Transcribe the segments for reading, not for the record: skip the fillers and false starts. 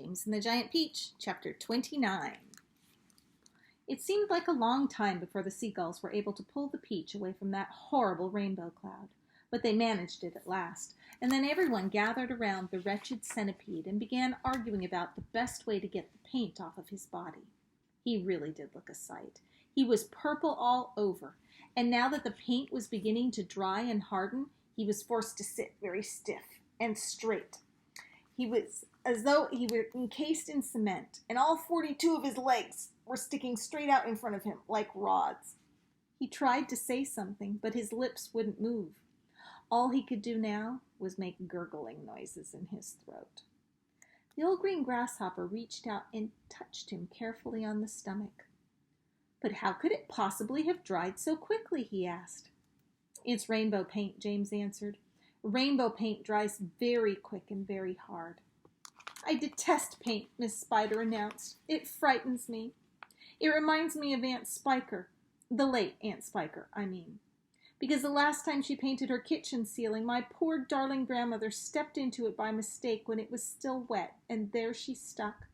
James and the Giant Peach, Chapter 29. It seemed like a long time before the seagulls were able to pull the peach away from that horrible rainbow cloud, but they managed it at last, and then everyone gathered around the wretched centipede and began arguing about the best way to get the paint off of his body. He really did look a sight. He was purple all over, and now that the paint was beginning to dry and harden, he was forced to sit very stiff and straight. He was as though he were encased in cement, and all 42 of his legs were sticking straight out in front of him like rods. He tried to say something, but his lips wouldn't move. All he could do now was make gurgling noises in his throat. The old green grasshopper reached out and touched him carefully on the stomach. "But how could it possibly have dried so quickly?" he asked. "It's rainbow paint," James answered. "Rainbow paint dries very quick and very hard." "I detest paint," Miss Spider announced. "It frightens me. It reminds me of Aunt Spiker, the late Aunt Spiker, I mean. Because the last time she painted her kitchen ceiling, my poor darling grandmother stepped into it by mistake when it was still wet, and there she stuck.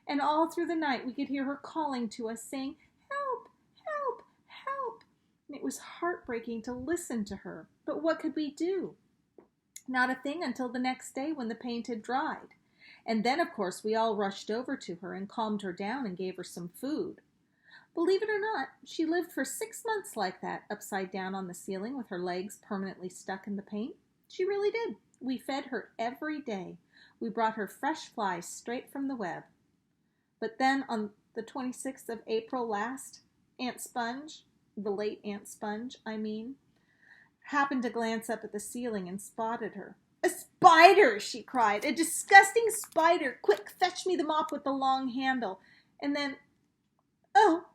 And all through the night we could hear her calling to us, saying, 'Help, help, help!' And it was heartbreaking to listen to her. But what could we do? Not a thing until the next day when the paint had dried. And then, of course, we all rushed over to her and calmed her down and gave her some food. Believe it or not, she lived for 6 months like that, upside down on the ceiling with her legs permanently stuck in the paint. She really did. We fed her every day. We brought her fresh flies straight from the web. But then on the 26th of April last, Aunt Sponge, the late Aunt Sponge, I mean, happened to glance up at the ceiling and spotted her. 'A spider!' she cried. 'A disgusting spider! Quick, fetch me the mop with the long handle.' And then, oh,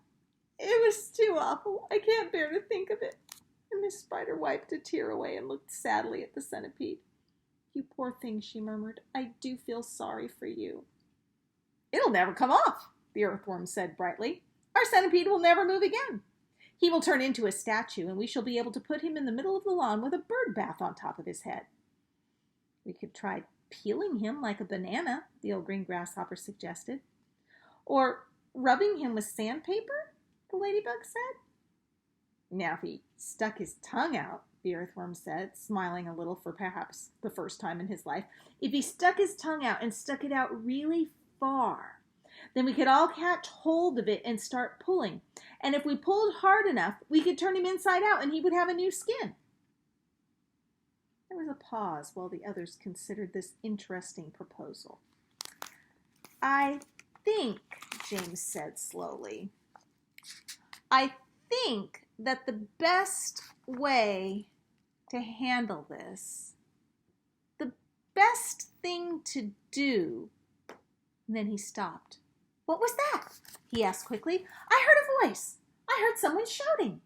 it was too awful. I can't bear to think of it." And Miss Spider wiped a tear away and looked sadly at the centipede. "You poor thing," she murmured. "I do feel sorry for you." "It'll never come off," the earthworm said brightly. "Our centipede will never move again. He will turn into a statue, and we shall be able to put him in the middle of the lawn with a bird bath on top of his head." "We could try peeling him like a banana," the old green grasshopper suggested. "Or rubbing him with sandpaper," the ladybug said. "Now, if he stuck his tongue out," the earthworm said, smiling a little for perhaps the first time in his life, "if he stuck his tongue out and stuck it out really far, then we could all catch hold of it and start pulling. And if we pulled hard enough, we could turn him inside out and he would have a new skin." There was a pause while the others considered this interesting proposal. "I think," James said slowly, "I think that the best way to handle this, the best thing to do—" And then he stopped. "What was that?" he asked quickly. "I heard a voice. I heard someone shouting."